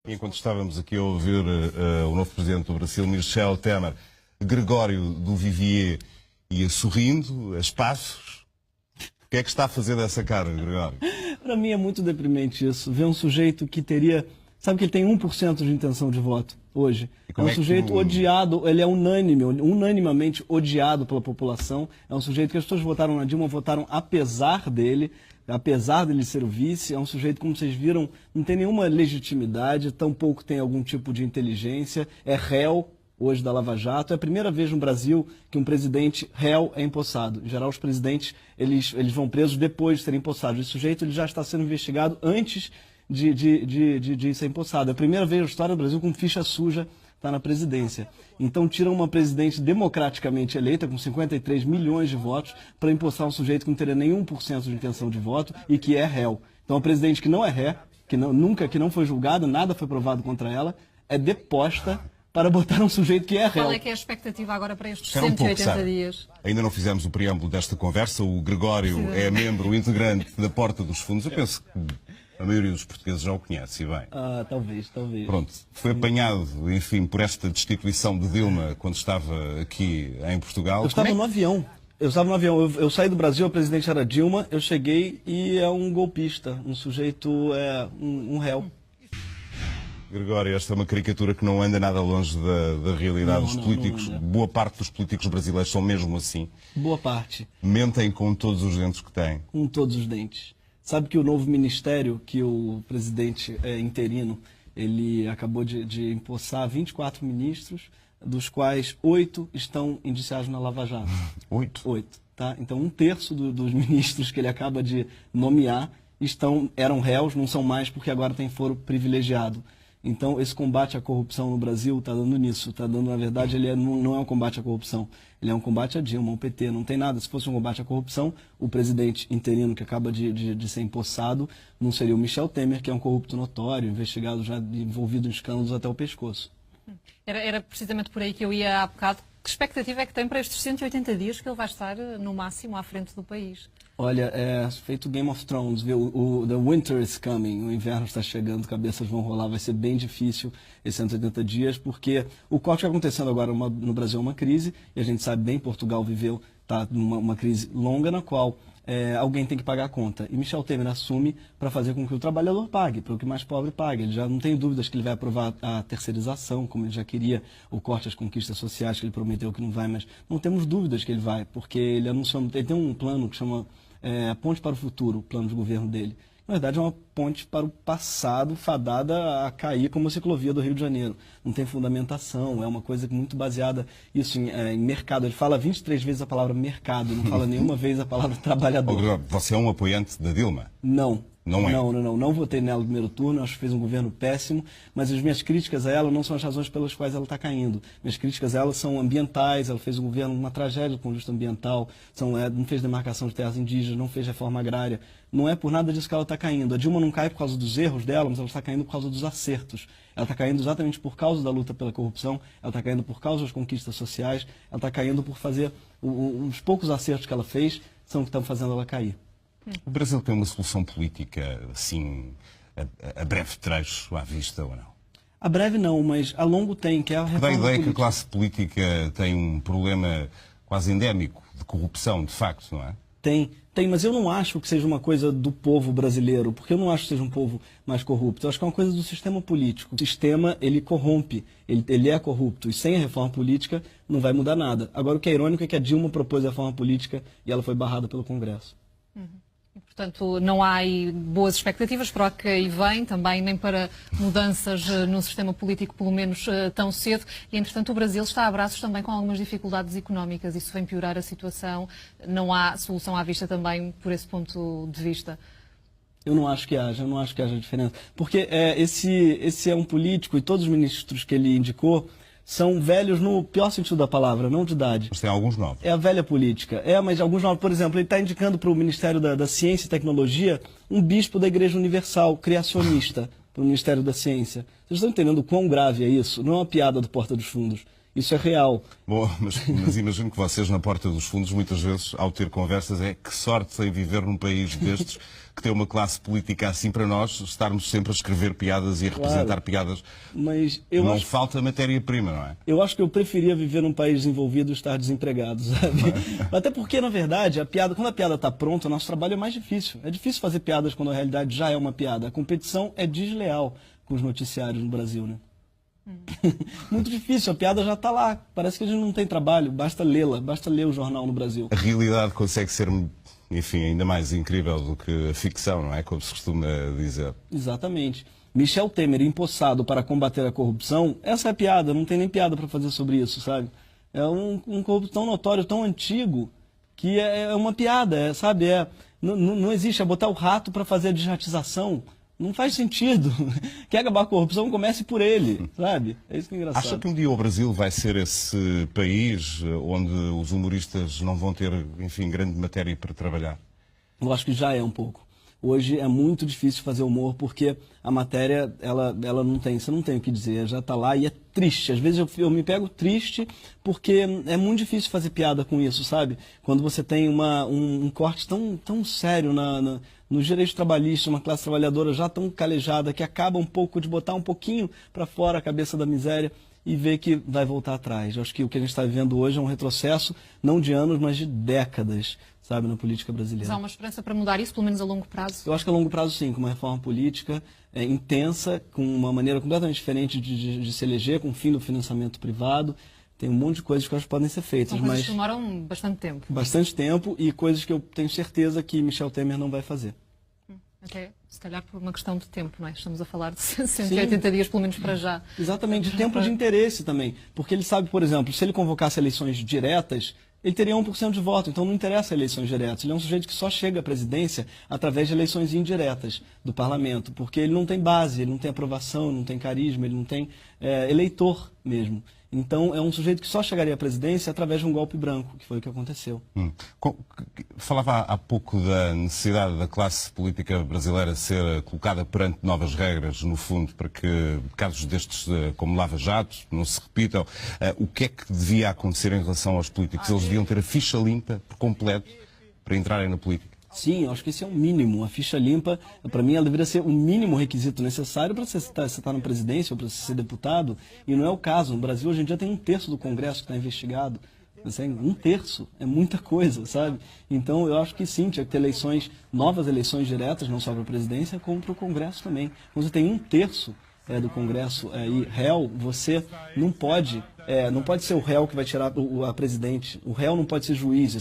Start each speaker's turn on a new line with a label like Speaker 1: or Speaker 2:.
Speaker 1: Enquanto estávamos aqui a ouvir o novo presidente do Brasil, Michel Temer, Gregório do Vivier ia sorrindo, a espaços. O que é que está a fazer dessa cara, Gregório?
Speaker 2: Para mim é muito deprimente isso. Ver um sujeito que teria... Sabe que ele tem 1% de intenção de voto hoje. É um sujeito odiado, ele é unanimamente odiado pela população. É um sujeito que as pessoas votaram na Dilma, votaram apesar dele ser o vice. É um sujeito, como vocês viram, não tem nenhuma legitimidade, tampouco tem algum tipo de inteligência, é réu hoje da Lava Jato. É a primeira vez no Brasil que um presidente réu é empossado. Em geral, os presidentes eles vão presos depois de serem empossados. Esse sujeito ele já está sendo investigado antes de ser empossado. É a primeira vez na história do Brasil com ficha suja está na presidência. Então tiram uma presidente democraticamente eleita, com 53 milhões de votos, para empossar um sujeito que não teria nenhum por cento de intenção de voto e que é réu. Então a presidente que não é ré, que não foi julgada, nada foi provado contra ela, é deposta para botar um sujeito que é réu.
Speaker 3: Qual é que é a expectativa agora para estes 180 dias?
Speaker 1: Ainda não fizemos o preâmbulo desta conversa. O Gregório é membro integrante da Porta dos Fundos. Eu penso que a maioria dos portugueses já o conhece, e bem.
Speaker 2: Talvez.
Speaker 1: Pronto, foi apanhado, enfim, por esta destituição de Dilma quando estava aqui em Portugal.
Speaker 2: Eu estava no avião. Eu saí do Brasil, a presidente era Dilma, eu cheguei e é um golpista, um sujeito, um réu.
Speaker 1: Gregório, esta é uma caricatura que não anda nada longe da realidade. Os políticos, boa parte dos políticos brasileiros são mesmo assim. Boa parte. Mentem com todos os dentes que têm.
Speaker 2: Com todos os dentes. Sabe que o novo ministério, que o presidente interino, ele acabou de empossar 24 ministros, dos quais 8 estão indiciados na Lava Jato.
Speaker 1: 8?
Speaker 2: 8, tá? Então, um terço dos ministros que ele acaba de nomear eram réus, não são mais porque agora tem foro privilegiado. Então, esse combate à corrupção no Brasil está dando nisso. Está dando, na verdade, não é um combate à corrupção. Ele é um combate a Dilma, ao PT. Não tem nada. Se fosse um combate à corrupção, o presidente interino que acaba de ser empossado não seria o Michel Temer, que é um corrupto notório, investigado já, envolvido em escândalos até o pescoço.
Speaker 3: Era precisamente por aí que eu ia há bocado. Que expectativa é que tem para estes 180 dias que ele vai estar, no máximo, à frente do país?
Speaker 2: Olha, é feito Game of Thrones, viu? The winter is coming, o inverno está chegando, cabeças vão rolar, vai ser bem difícil esses 180 dias, porque o corte que está acontecendo agora no Brasil é uma crise, e a gente sabe bem, Portugal está numa crise longa na qual alguém tem que pagar a conta. E Michel Temer assume para fazer com que o trabalhador pague, para o que mais pobre pague. Ele já não tem dúvidas que ele vai aprovar a terceirização, como ele já queria, o corte às conquistas sociais, que ele prometeu que não vai, mas não temos dúvidas que ele vai, porque ele anunciou, ele tem um plano que chama Ponte para o Futuro, o plano de governo dele. Na verdade, é uma ponte para o passado fadada a cair como a ciclovia do Rio de Janeiro. Não tem fundamentação, é uma coisa muito baseada isso em mercado. Ele fala 23 vezes a palavra mercado, não fala nenhuma vez a palavra trabalhador.
Speaker 1: Você é um apoiante da Dilma?
Speaker 2: Não.
Speaker 1: Não é?
Speaker 2: Não votei nela no primeiro turno, acho que fez um governo péssimo, mas as minhas críticas a ela não são as razões pelas quais ela está caindo. Minhas críticas a ela são ambientais, ela fez um governo, uma tragédia com o justo ambiental, não fez demarcação de terras indígenas, não fez reforma agrária. Não é por nada disso que ela está caindo. A Dilma não cai por causa dos erros dela, mas ela está caindo por causa dos acertos. Ela está caindo exatamente por causa da luta pela corrupção, ela está caindo por causa das conquistas sociais, ela está caindo por fazer os poucos acertos que ela fez são que estão fazendo ela cair.
Speaker 1: O Brasil tem uma solução política, assim, a breve trecho à vista ou não?
Speaker 2: A breve não, mas a longo tem, que é a reforma
Speaker 1: política. Dá a ideia
Speaker 2: política.
Speaker 1: que a classe política tem um problema quase endémico de corrupção, de facto, não é?
Speaker 2: Tem, mas eu não acho que seja uma coisa do povo brasileiro, porque eu não acho que seja um povo mais corrupto. Eu acho que é uma coisa do sistema político. O sistema, ele corrompe, ele é corrupto, e sem a reforma política não vai mudar nada. Agora, o que é irônico é que a Dilma propôs a reforma política e ela foi barrada pelo Congresso.
Speaker 3: E, portanto, não há aí boas expectativas para o que aí vem, também nem para mudanças no sistema político, pelo menos tão cedo. E, entretanto, o Brasil está a braços também com algumas dificuldades económicas. Isso vem piorar a situação. Não há solução à vista também por esse ponto de vista.
Speaker 2: Eu não acho que haja diferença. Porque esse é um político e todos os ministros que ele indicou são velhos no pior sentido da palavra, não de idade.
Speaker 1: Mas tem alguns novos.
Speaker 2: É a velha política. Mas alguns novos, por exemplo, ele está indicando para o Ministério da Ciência e Tecnologia um bispo da Igreja Universal, criacionista, para o Ministério da Ciência. Vocês estão entendendo o quão grave é isso? Não é uma piada do Porta dos Fundos. Isso é real.
Speaker 1: Bom, mas imagino que vocês, na porta dos fundos, muitas vezes, ao ter conversas, que sorte em viver num país destes, que tem uma classe política assim, para nós estarmos sempre a escrever piadas e a representar piadas.
Speaker 2: Mas
Speaker 1: não falta matéria-prima, não é?
Speaker 2: Eu acho que eu preferia viver num país desenvolvido e estar desempregado, sabe? Até porque, na verdade, quando a piada está pronta, o nosso trabalho é mais difícil. É difícil fazer piadas quando a realidade já é uma piada. A competição é desleal com os noticiários no Brasil, né? Muito difícil, a piada já está lá. Parece que a gente não tem trabalho, basta lê-la, basta ler o jornal no Brasil.
Speaker 1: A realidade consegue ser, enfim, ainda mais incrível do que a ficção, não é? Como se costuma dizer.
Speaker 2: Exatamente. Michel Temer empossado para combater a corrupção, essa é a piada, não tem nem piada para fazer sobre isso, sabe? É um corrupto tão notório, tão antigo, que é uma piada, sabe? Não existe, é botar o rato para fazer a desratização. Não faz sentido. Quer acabar a corrupção, comece por ele, sabe? É isso que é engraçado.
Speaker 1: Acha que um dia o Brasil vai ser esse país onde os humoristas não vão ter, enfim, grande matéria para trabalhar?
Speaker 2: Eu acho que já é um pouco. Hoje é muito difícil fazer humor porque a matéria, ela não tem, você não tem o que dizer, já está lá e é triste. Às vezes eu me pego triste porque é muito difícil fazer piada com isso, sabe? Quando você tem um corte tão sério nos direitos trabalhistas, uma classe trabalhadora já tão calejada que acaba um pouco de botar um pouquinho para fora a cabeça da miséria e ver que vai voltar atrás. Eu acho que o que a gente está vivendo hoje é um retrocesso, não de anos, mas de décadas, sabe, na política brasileira.
Speaker 3: Mas há uma esperança para mudar isso, pelo menos a longo prazo?
Speaker 2: Eu acho que a longo prazo, sim, com uma reforma política intensa, com uma maneira completamente diferente de se eleger, com o fim do financiamento privado. Tem um monte de coisas que eu acho que podem ser feitas.
Speaker 3: São coisas que demoram bastante tempo.
Speaker 2: Bastante tempo e coisas que eu tenho certeza que Michel Temer não vai fazer.
Speaker 3: Até, se calhar, por uma questão de tempo, não é? Estamos a falar de 180 dias, pelo menos para já.
Speaker 2: Exatamente, de tempo de interesse também. Porque ele sabe, por exemplo, se ele convocasse eleições diretas, ele teria 1% de voto, então não interessa eleições diretas. Ele é um sujeito que só chega à presidência através de eleições indiretas do parlamento, porque ele não tem base, ele não tem aprovação, não tem carisma, ele não tem eleitor mesmo. Então, é um sujeito que só chegaria à presidência através de um golpe branco, que foi o que aconteceu.
Speaker 1: Falava há pouco da necessidade da classe política brasileira ser colocada perante novas regras, no fundo, para que casos destes, como Lava Jato, não se repitam. O que é que devia acontecer em relação aos políticos? Eles deviam ter a ficha limpa, por completo, para entrarem na política?
Speaker 2: Sim, eu acho que esse é um mínimo. A ficha limpa, para mim, ela deveria ser o mínimo requisito necessário para você estar na presidência ou para você ser deputado. E não é o caso. No Brasil, hoje em dia, tem 1/3 do Congresso que está investigado. Assim, 1/3 é muita coisa, sabe? Então, eu acho que sim, tinha que ter novas eleições diretas, não só para a presidência, como para o Congresso também. Quando você tem 1/3 do Congresso réu, você não pode ser o réu que vai tirar a presidente. O réu não pode ser juiz.